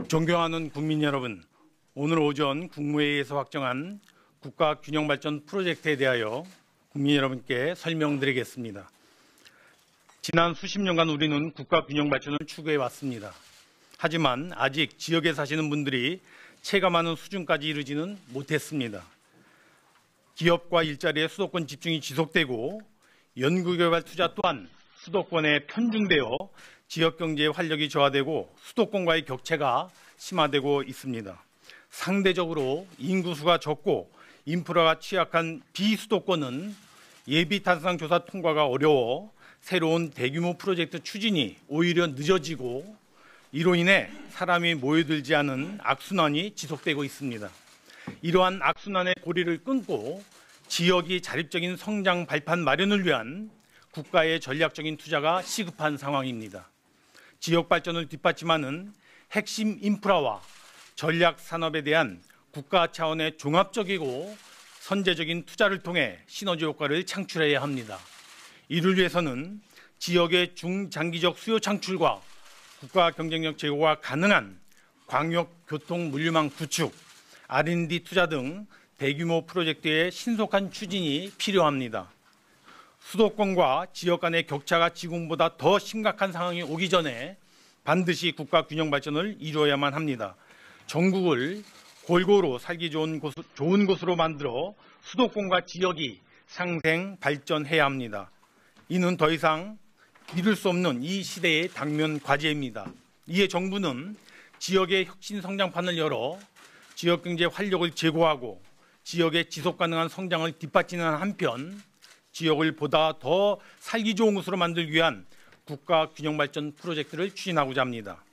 존경하는 국민 여러분, 오늘 오전 국무회의에서 확정한 국가균형발전 프로젝트에 대하여 국민 여러분께 설명드리겠습니다. 지난 수십 년간 우리는 국가균형발전을 추구해 왔습니다. 하지만 아직 지역에 사시는 분들이 체감하는 수준까지 이르지는 못했습니다. 기업과 일자리의 수도권 집중이 지속되고 연구개발 투자 또한 수도권에 편중되어 지역경제의 활력이 저하되고 수도권과의 격차가 심화되고 있습니다. 상대적으로 인구수가 적고 인프라가 취약한 비수도권은 예비탄상조사 통과가 어려워 새로운 대규모 프로젝트 추진이 오히려 늦어지고 이로 인해 사람이 모여들지 않은 악순환이 지속되고 있습니다. 이러한 악순환의 고리를 끊고 지역이 자립적인 성장 발판 마련을 위한 국가의 전략적인 투자가 시급한 상황입니다. 지역 발전을 뒷받침하는 핵심 인프라와 전략 산업에 대한 국가 차원의 종합적이고 선제적인 투자를 통해 시너지 효과를 창출해야 합니다. 이를 위해서는 지역의 중장기적 수요 창출과 국가 경쟁력 제고가 가능한 광역 교통 물류망 구축, R&D 투자 등 대규모 프로젝트의 신속한 추진이 필요합니다. 수도권과 지역 간의 격차가 지금보다 더 심각한 상황이 오기 전에 반드시 국가 균형 발전을 이루어야만 합니다. 전국을 골고루 살기 좋은 곳으로 만들어 수도권과 지역이 상생 발전해야 합니다. 이는 더 이상 미룰 수 없는 이 시대의 당면 과제입니다. 이에 정부는 지역의 혁신 성장판을 열어 지역 경제 활력을 제고하고 지역의 지속 가능한 성장을 뒷받치는 한편 지역을 보다 더 살기 좋은 곳으로 만들기 위한 국가 균형 발전 프로젝트를 추진하고자 합니다.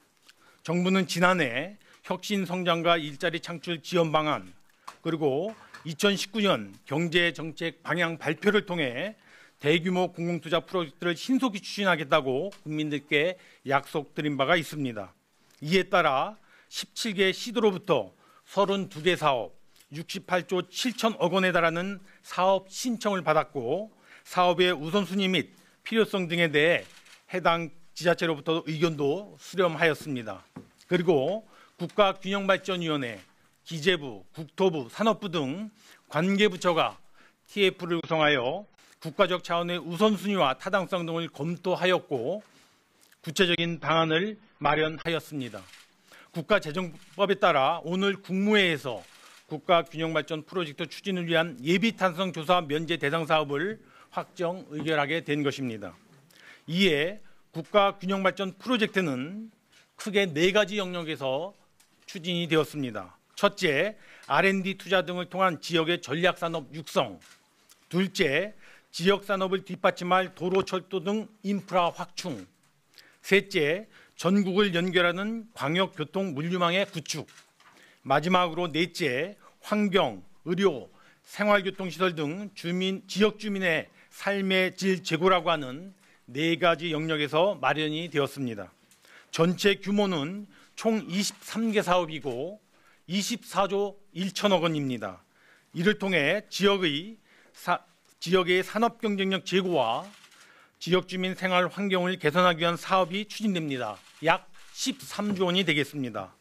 정부는 지난해 혁신 성장과 일자리 창출 지원 방안 그리고 2019년 경제 정책 방향 발표를 통해 대규모 공공투자 프로젝트를 신속히 추진하겠다고 국민들께 약속드린 바가 있습니다. 이에 따라 17개 시도로부터 32개 사업 68조 7천억 원에 달하는 사업 신청을 받았고 사업의 우선순위 및 필요성 등에 대해 해당 지자체로부터 의견도 수렴하였습니다. 그리고 국가균형발전위원회, 기재부, 국토부, 산업부 등 관계부처가 TF를 구성하여 국가적 차원의 우선순위와 타당성 등을 검토하였고 구체적인 방안을 마련하였습니다. 국가재정법에 따라 오늘 국무회의에서 국가균형발전 프로젝트 추진을 위한 예비탄성조사 면제 대상 사업을 확정 의결하게 된 것입니다. 이에 국가균형발전 프로젝트는 크게 4가지 영역에서 추진이 되었습니다. 첫째, R&D 투자 등을 통한 지역의 전략산업 육성. 둘째, 지역산업을 뒷받침할 도로, 철도 등 인프라 확충. 셋째, 전국을 연결하는 광역교통 물류망의 구축. 마지막으로 넷째, 환경, 의료, 생활교통시설 등 지역 주민의 삶의 질 제고라고 하는 4가지 영역에서 마련이 되었습니다. 전체 규모는 총 23개 사업이고 24조 1천억 원입니다. 이를 통해 지역의 산업 경쟁력 제고와 지역 주민 생활 환경을 개선하기 위한 사업이 추진됩니다. 약 13조 원이 되겠습니다.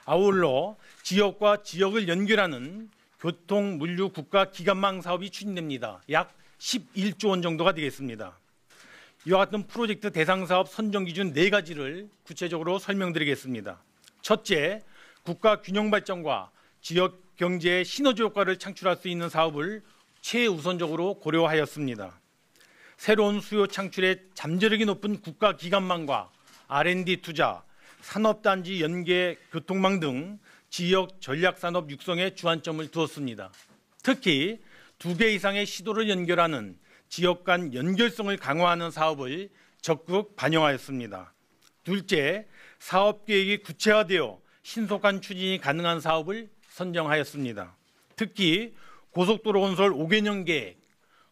아울러 지역과 지역을 연결하는 교통, 물류, 국가 기관망 사업이 추진됩니다. 약 11조 원 정도가 되겠습니다. 이와 같은 프로젝트 대상 사업 선정 기준 4가지를 구체적으로 설명드리겠습니다. 첫째, 국가 균형 발전과 지역 경제의 시너지 효과를 창출할 수 있는 사업을 최우선적으로 고려하였습니다. 새로운 수요 창출에 잠재력이 높은 국가 기관망과 R&D 투자, 산업단지 연계 교통망 등 지역 전략산업 육성에 주안점을 두었습니다. 특히 2개 이상의 시도를 연결하는 지역 간 연결성을 강화하는 사업을 적극 반영하였습니다. 둘째, 사업계획이 구체화되어 신속한 추진이 가능한 사업을 선정하였습니다. 특히 고속도로 건설 5개년 계획,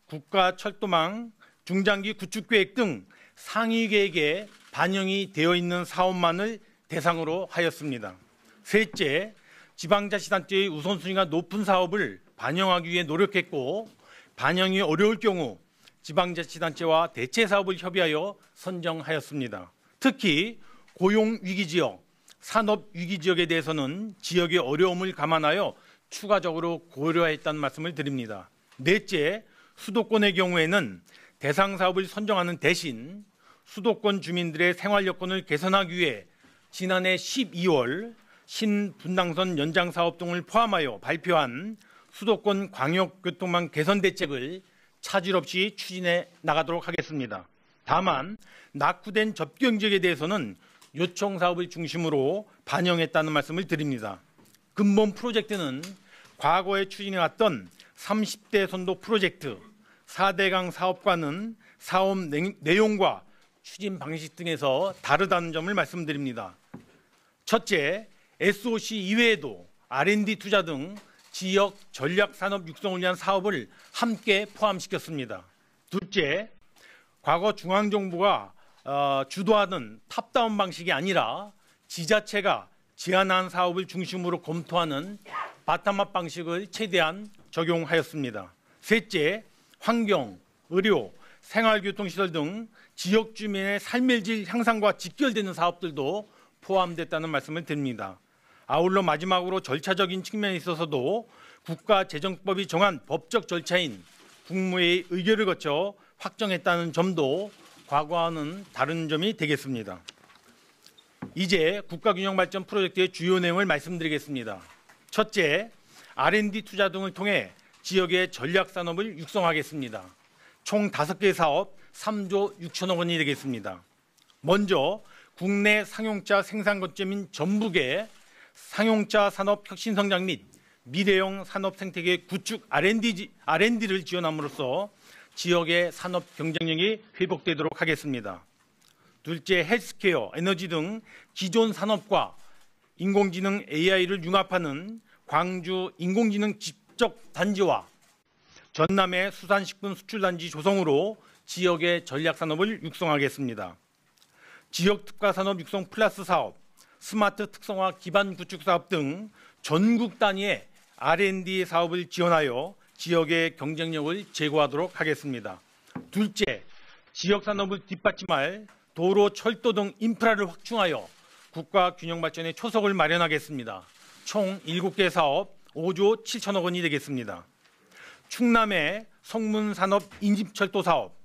국가철도망 중장기 구축계획 등 상위 계획에 반영이 되어 있는 사업만을 대상으로 하였습니다. 셋째, 지방자치단체의 우선순위가 높은 사업을 반영하기 위해 노력했고 반영이 어려울 경우 지방자치단체와 대체 사업을 협의하여 선정하였습니다. 특히 고용 위기 지역, 산업 위기 지역에 대해서는 지역의 어려움을 감안하여 추가적으로 고려했다는 말씀을 드립니다. 넷째, 수도권의 경우에는 대상 사업을 선정하는 대신 수도권 주민들의 생활 여건을 개선하기 위해 지난해 12월 신분당선 연장 사업 등을 포함하여 발표한 수도권 광역교통망 개선 대책을 차질 없이 추진해 나가도록 하겠습니다. 다만 낙후된 접경 지역에 대해서는 요청 사업을 중심으로 반영했다는 말씀을 드립니다. 근본 프로젝트는 과거에 추진해왔던 30대 선도 프로젝트 4대강 사업과는 사업 내용과 추진 방식 등에서 다르다는 점을 말씀드립니다. 첫째, SOC 이외에도 R&D 투자 등 지역 전략 산업 육성을 위한 사업을 함께 포함시켰습니다. 둘째, 과거 중앙정부가 주도하던 탑다운 방식이 아니라 지자체가 제안한 사업을 중심으로 검토하는 바텀업 방식을 최대한 적용하였습니다. 셋째, 환경, 의료, 생활교통시설 등 지역 주민의 삶의 질 향상과 직결되는 사업들도 포함됐다는 말씀을 드립니다. 아울러 마지막으로 절차적인 측면에 있어서도 국가재정법이 정한 법적 절차인 국무회의 의결을 거쳐 확정했다는 점도 과거와는 다른 점이 되겠습니다. 이제 국가균형발전 프로젝트의 주요 내용을 말씀드리겠습니다. 첫째, R&D 투자 등을 통해 지역의 전략산업을 육성하겠습니다. 총 5개 사업 3조 6천억 원이 되겠습니다. 먼저 국내 상용차 생산 거점인 전북에 상용차 산업 혁신 성장 및 미래형 산업 생태계 구축 R&D를 지원함으로써 지역의 산업 경쟁력이 회복되도록 하겠습니다. 둘째, 헬스케어, 에너지 등 기존 산업과 인공지능 AI를 융합하는 광주 인공지능 집적 단지와 전남의 수산식품 수출단지 조성으로 지역의 전략산업을 육성하겠습니다. 지역 특화 산업 육성 플러스 사업, 스마트 특성화 기반 구축 사업 등 전국 단위의 R&D 사업을 지원하여 지역의 경쟁력을 제고하도록 하겠습니다. 둘째, 지역 산업을 뒷받침할 도로, 철도 등 인프라를 확충하여 국가 균형 발전의 초석을 마련하겠습니다. 총 7개 사업 5조 7천억 원이 되겠습니다. 충남의 성문산업 인집철도 사업,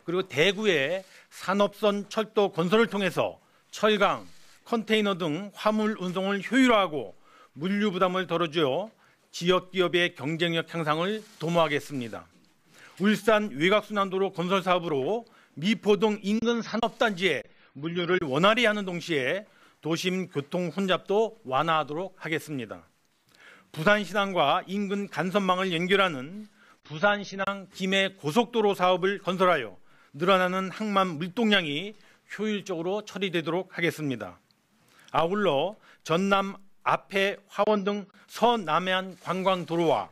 그리고 대구의 산업선 철도 건설을 통해서 철강, 컨테이너 등 화물 운송을 효율화하고 물류 부담을 덜어주어 지역 기업의 경쟁력 향상을 도모하겠습니다. 울산 외곽순환도로 건설 사업으로 미포 등 인근 산업단지에 물류를 원활히 하는 동시에 도심 교통 혼잡도 완화하도록 하겠습니다. 부산신항과 인근 간선망을 연결하는 부산신항 김해 고속도로 사업을 건설하여 늘어나는 항만 물동량이 효율적으로 처리되도록 하겠습니다. 아울러 전남 앞해 화원 등 서남해안 관광도로와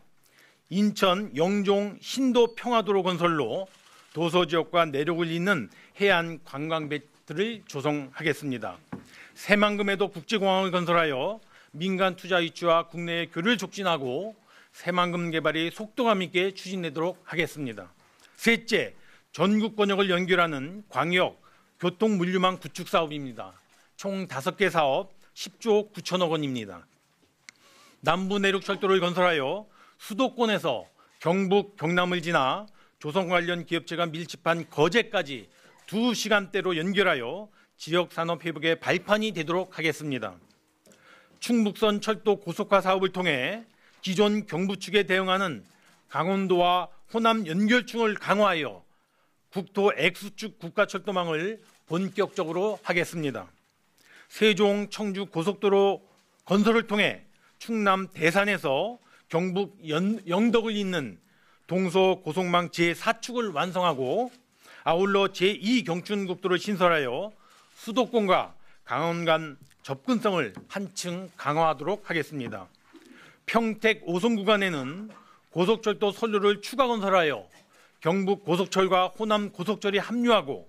인천 영종 신도 평화도로 건설로 도서지역과 내륙을 잇는 해안 관광벨트를 조성하겠습니다. 새만금에도 국제공항을 건설하여 민간 투자 유치와 국내의 교류를 촉진하고 새만금 개발이 속도감 있게 추진되도록 하겠습니다. 셋째, 전국 권역을 연결하는 광역 교통 물류망 구축 사업입니다. 총 5개 사업 10조 9천억 원입니다. 남부 내륙 철도를 건설하여 수도권에서 경북, 경남을 지나 조성 관련 기업체가 밀집한 거제까지 2시간대로 연결하여 지역 산업 회복의 발판이 되도록 하겠습니다. 충북선 철도 고속화 사업을 통해 기존 경부축에 대응하는 강원도와 호남 연결충을 강화하여 국토 X축 국가철도망을 본격적으로 하겠습니다. 세종 청주 고속도로 건설을 통해 충남 대산에서 경북 영덕을 잇는 동서 고속망 제4축을 완성하고 아울러 제2경춘국도를 신설하여 수도권과 강원 간 접근성을 한층 강화하도록 하겠습니다. 평택 오송 구간에는 고속철도 선로를 추가 건설하여 경북 고속철과 호남 고속철이 합류하고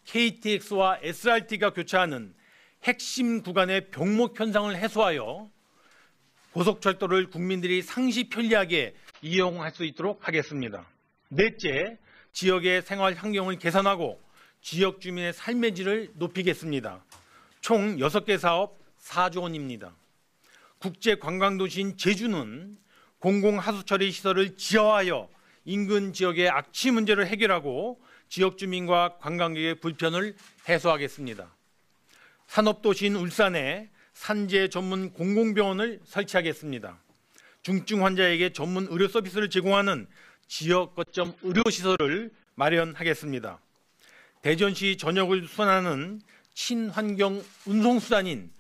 KTX와 SRT가 교차하는 핵심 구간의 병목 현상을 해소하여 고속철도를 국민들이 상시 편리하게 이용할 수 있도록 하겠습니다. 넷째, 지역의 생활 환경을 개선하고 지역 주민의 삶의 질을 높이겠습니다. 총 6개 사업 4조 원입니다. 국제관광도시인 제주는 공공하수처리 시설을 지하화하여 인근 지역의 악취 문제를 해결하고 지역 주민과 관광객의 불편을 해소하겠습니다. 산업도시인 울산에 산재 전문 공공병원을 설치하겠습니다. 중증 환자에게 전문 의료 서비스를 제공하는 지역 거점 의료시설을 마련하겠습니다. 대전시 전역을 수선하는 친환경 운송수단인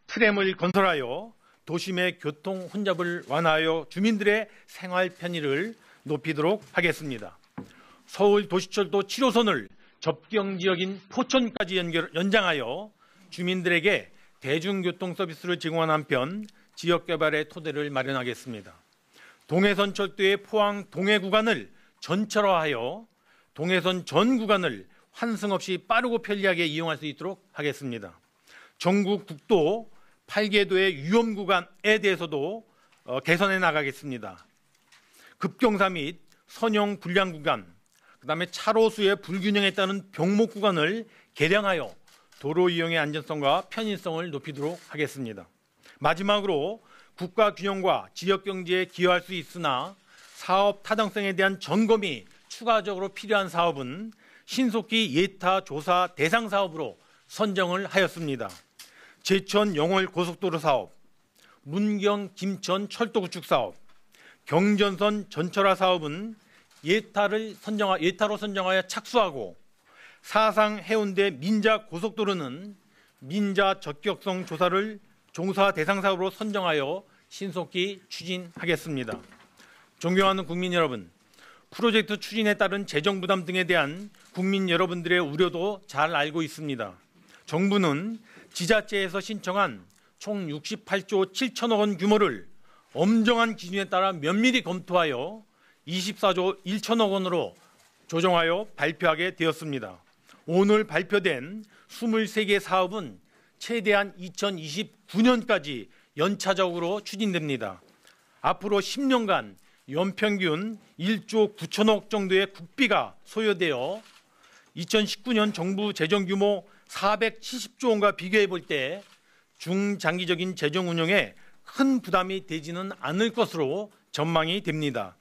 트램을 건설하여 도심의 교통 혼잡을 완화하여 주민들의 생활 편의를 높이도록 하겠습니다. 서울 도시철도 7호선을 접경 지역인 포천까지 연장하여 주민들에게 대중교통 서비스를 제공하는 한편 지역 개발의 토대를 마련하겠습니다. 동해선 철도의 포항 동해 구간을 전철화하여 동해선 전 구간을 환승 없이 빠르고 편리하게 이용할 수 있도록 하겠습니다. 전국 국도 8개도의 위험 구간에 대해서도 개선해 나가겠습니다. 급경사 및 선형 불량 구간, 그다음에 차로수의 불균형에 따른 병목 구간을 개량하여 도로 이용의 안전성과 편의성을 높이도록 하겠습니다. 마지막으로 국가 균형과 지역 경제에 기여할 수 있으나 사업 타당성에 대한 점검이 추가적으로 필요한 사업은 신속히 예타 조사 대상 사업으로 선정을 하였습니다. 제천 영월 고속도로 사업, 문경 김천 철도 구축 사업, 경전선 전철화 사업은 예타로 선정하여 착수하고 사상 해운대 민자 고속도로는 민자 적격성 조사를 종사 대상 사업으로 선정하여 신속히 추진하겠습니다. 존경하는 국민 여러분, 프로젝트 추진에 따른 재정 부담 등에 대한 국민 여러분들의 우려도 잘 알고 있습니다. 정부는 지자체에서 신청한 총 68조 7천억 원 규모를 엄정한 기준에 따라 면밀히 검토하여 24조 1천억 원으로 조정하여 발표하게 되었습니다. 오늘 발표된 23개 사업은 최대한 2029년까지 연차적으로 추진됩니다. 앞으로 10년간 연평균 1조 9천억 정도의 국비가 소요되어 2019년 정부 재정 규모 470조 원과 비교해 볼 때 중장기적인 재정 운영에 큰 부담이 되지는 않을 것으로 전망이 됩니다.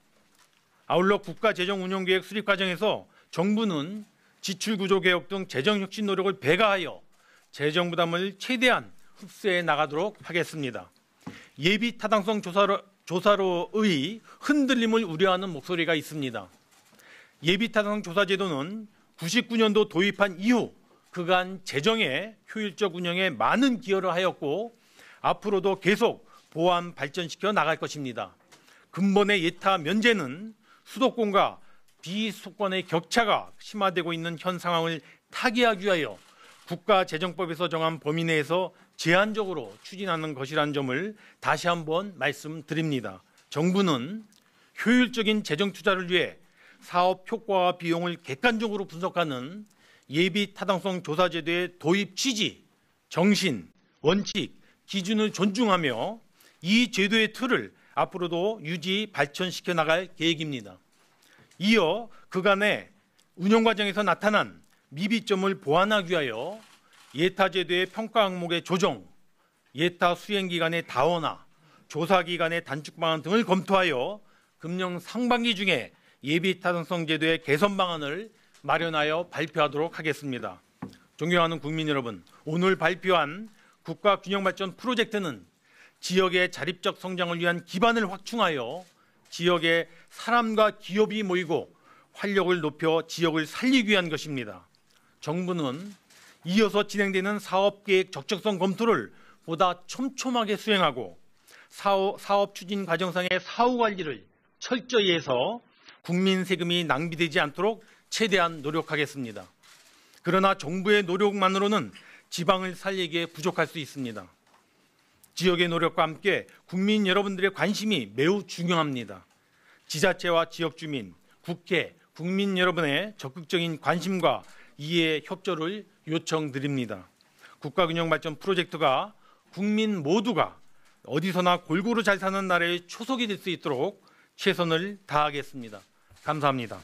아울러 국가재정운영계획 수립 과정에서 정부는 지출구조개혁 등 재정혁신 노력을 배가하여 재정 부담을 최대한 흡수해 나가도록 하겠습니다. 예비 타당성 조사로의 흔들림을 우려하는 목소리가 있습니다. 예비 타당성 조사 제도는 99년도 도입한 이후 그간 재정의 효율적 운영에 많은 기여를 하였고 앞으로도 계속 보완 발전시켜 나갈 것입니다. 근본의 예타 면제는 수도권과 비수도권의 격차가 심화되고 있는 현 상황을 타개하기 위하여 국가재정법에서 정한 범위 내에서 제한적으로 추진하는 것이라는 점을 다시 한번 말씀드립니다. 정부는 효율적인 재정 투자를 위해 사업 효과와 비용을 객관적으로 분석하는 예비 타당성 조사 제도의 도입 취지, 정신, 원칙, 기준을 존중하며 이 제도의 틀을 앞으로도 유지 발전시켜 나갈 계획입니다. 이어 그간의 운영 과정에서 나타난 미비점을 보완하기 위하여 예타 제도의 평가 항목의 조정, 예타 수행 기간의 다원화, 조사 기간의 단축 방안 등을 검토하여 금년 상반기 중에 예비 타당성 제도의 개선 방안을 마련하여 발표하도록 하겠습니다. 존경하는 국민 여러분, 오늘 발표한 국가 균형 발전 프로젝트는 지역의 자립적 성장을 위한 기반을 확충하여 지역에 사람과 기업이 모이고 활력을 높여 지역을 살리기 위한 것입니다. 정부는 이어서 진행되는 사업계획 적적성 검토를 보다 촘촘하게 수행하고 사업 추진 과정상의 사후 관리를 철저히 해서 국민 세금이 낭비되지 않도록 최대한 노력하겠습니다. 그러나 정부의 노력만으로는 지방을 살리기에 부족할 수 있습니다. 지역의 노력과 함께 국민 여러분들의 관심이 매우 중요합니다. 지자체와 지역 주민, 국회, 국민 여러분의 적극적인 관심과 이해, 협조를 요청드립니다. 국가균형발전 프로젝트가 국민 모두가 어디서나 골고루 잘 사는 나라의 초석이 될 수 있도록 최선을 다하겠습니다. 감사합니다.